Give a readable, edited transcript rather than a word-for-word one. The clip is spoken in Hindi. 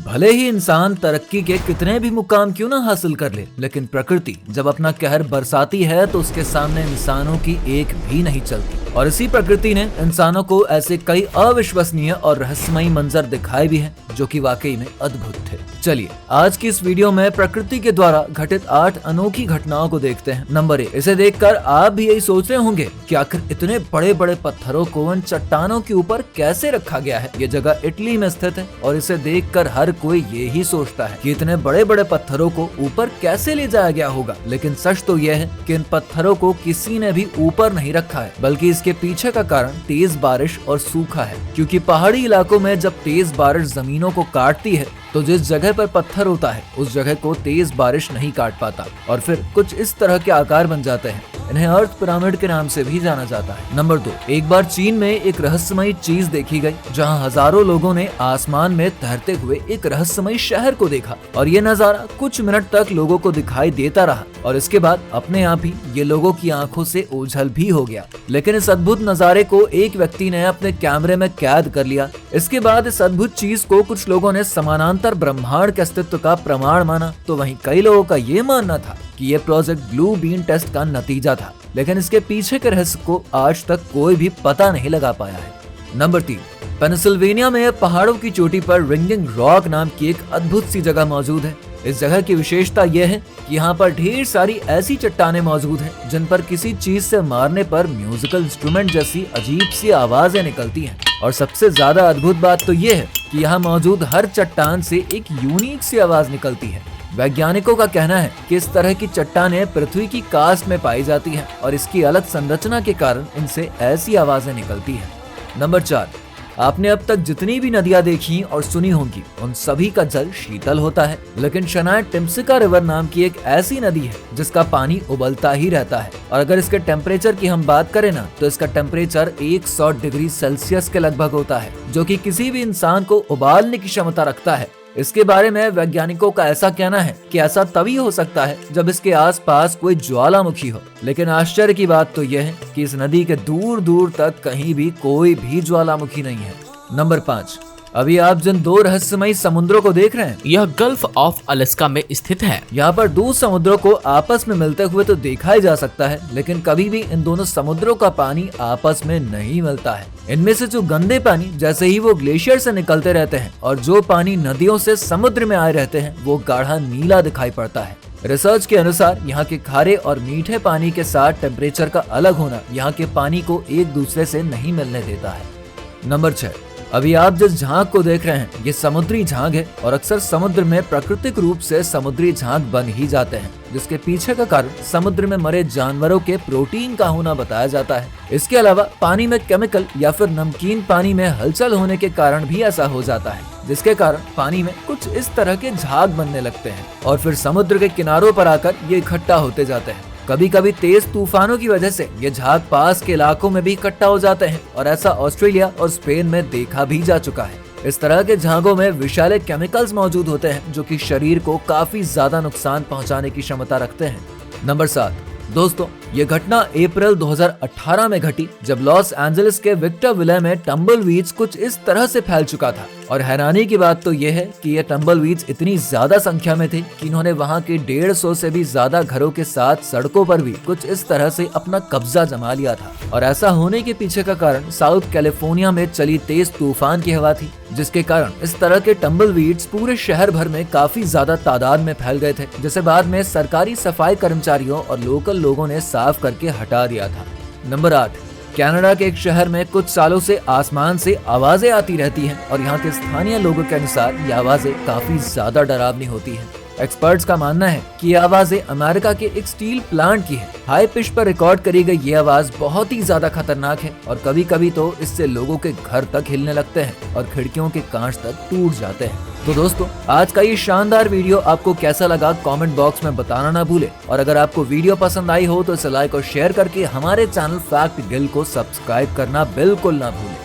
भले ही इंसान तरक्की के कितने भी मुकाम क्यों ना हासिल कर ले, लेकिन प्रकृति जब अपना कहर बरसाती है तो उसके सामने इंसानों की एक भी नहीं चलती। और इसी प्रकृति ने इंसानों को ऐसे कई अविश्वसनीय और रहस्यमयी मंजर दिखाए भी हैं जो कि वाकई में अद्भुत थे। चलिए आज की इस वीडियो में प्रकृति के द्वारा घटित 8 अनोखी घटनाओं को देखते हैं। नंबर 1, इसे देखकर आप भी यही सोच रहे होंगे कि आखिर इतने बड़े बड़े पत्थरों को इन चट्टानों के ऊपर कैसे रखा गया है। ये जगह इटली में स्थित है और इसे देखकर हर कोई ये ही सोचता है कि इतने बड़े बड़े पत्थरों को ऊपर कैसे ले जाया गया होगा। लेकिन सच तो यह है कि इन पत्थरों को किसी ने भी ऊपर नहीं रखा है, बल्कि इसके पीछे का कारण तेज बारिश और सूखा है। क्योंकि पहाड़ी इलाकों में जब तेज बारिश जमीनों को काटती है तो जिस जगह पर पत्थर होता है उस जगह को तेज बारिश नहीं काट पाता और फिर कुछ इस तरह के आकार बन जाते हैं। इन्हें अर्थ पिरामिड के नाम से भी जाना जाता है। नंबर 2, एक बार चीन में एक रहस्यमयी चीज देखी गई जहां हजारों लोगों ने आसमान में तैरते हुए एक रहस्यमयी शहर को देखा और ये नजारा कुछ मिनट तक लोगों को दिखाई देता रहा और इसके बाद अपने आप ही ये लोगों की आंखों से ओझल भी हो गया। लेकिन इस अद्भुत नजारे को एक व्यक्ति ने अपने कैमरे में कैद कर लिया। इसके बाद इस अद्भुत चीज को कुछ लोगों ने समानांतर ब्रह्मांड के अस्तित्व का प्रमाण माना, तो वहीं कई लोगों का ये मानना था कि ये प्रोजेक्ट ब्लू बीन टेस्ट का नतीजा था। लेकिन इसके पीछे के रहस्य को आज तक कोई भी पता नहीं लगा पाया है। नंबर 3, पेनिसिल्वेनिया में पहाड़ों की चोटी पर रिंगिंग रॉक नाम की एक अद्भुत सी जगह मौजूद है। इस जगह की विशेषता यह है कि यहाँ पर ढेर सारी ऐसी चट्टानें मौजूद हैं जिन पर किसी चीज से मारने पर म्यूजिकल इंस्ट्रूमेंट जैसी अजीब सी आवाजें निकलती हैं। और सबसे ज्यादा अद्भुत बात तो यह है कि यहाँ मौजूद हर चट्टान से एक यूनिक सी आवाज निकलती है। वैज्ञानिकों का कहना है कि इस तरह की चट्टानें पृथ्वी की कास्ट में पाई जाती हैं और इसकी अलग संरचना के कारण इनसे ऐसी आवाजें निकलती हैं। नंबर 4, आपने अब तक जितनी भी नदियां देखी और सुनी होंगी उन सभी का जल शीतल होता है, लेकिन शनाय टिम्सिका रिवर नाम की एक ऐसी नदी है जिसका पानी उबलता ही रहता है। और अगर इसके टेम्परेचर की हम बात करें ना तो इसका टेम्परेचर 100 डिग्री सेल्सियस के लगभग होता है, जो कि किसी भी इंसान को उबालने की क्षमता रखता है। इसके बारे में वैज्ञानिकों का ऐसा कहना है कि ऐसा तभी हो सकता है जब इसके आसपास कोई ज्वालामुखी हो। लेकिन आश्चर्य की बात तो यह है कि इस नदी के दूर दूर तक कहीं भी कोई भी ज्वालामुखी नहीं है। नंबर 5, अभी आप जिन 2 रहस्यमयी समुद्रों को देख रहे हैं यह गल्फ ऑफ अलास्का में स्थित है। यहाँ पर 2 समुद्रों को आपस में मिलते हुए तो देखा ही जा सकता है, लेकिन कभी भी इन दोनों समुद्रों का पानी आपस में नहीं मिलता है। इनमें से जो गंदे पानी जैसे ही वो ग्लेशियर से निकलते रहते हैं और जो पानी नदियों से समुद्र में आए रहते हैं वो गाढ़ा नीला दिखाई पड़ता है। रिसर्च के अनुसार यहाँ के खारे और मीठे पानी के साथ टेम्परेचर का अलग होना यहाँ के पानी को एक दूसरे से नहीं मिलने देता है। नंबर 6, अभी आप जिस झाग को देख रहे हैं ये समुद्री झाग है और अक्सर समुद्र में प्राकृतिक रूप से समुद्री झाग बन ही जाते हैं, जिसके पीछे का कारण समुद्र में मरे जानवरों के प्रोटीन का होना बताया जाता है। इसके अलावा पानी में केमिकल या फिर नमकीन पानी में हलचल होने के कारण भी ऐसा हो जाता है, जिसके कारण पानी में कुछ इस तरह के झाग बनने लगते हैं और फिर समुद्र के किनारों पर आकर ये इकट्ठा होते जाते हैं। कभी कभी तेज तूफानों की वजह से ये झाग पास के इलाकों में भी इकट्ठा हो जाते हैं और ऐसा ऑस्ट्रेलिया और स्पेन में देखा भी जा चुका है। इस तरह के झागों में विषैले केमिकल्स मौजूद होते हैं जो कि शरीर को काफी ज्यादा नुकसान पहुंचाने की क्षमता रखते हैं। नंबर 7, दोस्तों ये घटना अप्रैल 2018 में घटी जब लॉस एंजलिस के विक्टर विले में टम्बलवीड्स कुछ इस तरह से फैल चुका था। और हैरानी की बात तो ये है कि ये टम्बलवीड्स इतनी ज्यादा संख्या में थे कि इन्होंने वहाँ के 150 से भी ज्यादा घरों के साथ सड़कों पर भी कुछ इस तरह से अपना कब्जा जमा लिया था। और ऐसा होने के पीछे का कारण साउथ कैलिफोर्निया में चली तेज तूफान की हवा थी, जिसके कारण इस तरह के टम्बलवीड्स पूरे शहर भर में काफी ज्यादा तादाद में फैल गए थे, जिसे बाद में सरकारी सफाई कर्मचारियों और लोकल लोगों ने साफ करके हटा दिया था। नंबर 8, कनाडा के एक शहर में कुछ सालों से आसमान से आवाजें आती रहती हैं और यहाँ के स्थानीय लोगों के अनुसार ये आवाजें काफी ज्यादा डरावनी होती हैं। एक्सपर्ट्स का मानना है कि ये आवाजें अमेरिका के एक स्टील प्लांट की है। हाई पिच पर रिकॉर्ड करी गई ये आवाज बहुत ही ज्यादा खतरनाक है और कभी कभी तो इससे लोगों के घर तक हिलने लगते हैं और खिड़कियों के कांच तक टूट जाते हैं। तो दोस्तों आज का ये शानदार वीडियो आपको कैसा लगा कमेंट बॉक्स में बताना ना भूले और अगर आपको वीडियो पसंद आई हो तो इसे लाइक और शेयर करके हमारे चैनल फैक्ट गिल को सब्सक्राइब करना बिल्कुल ना भूले।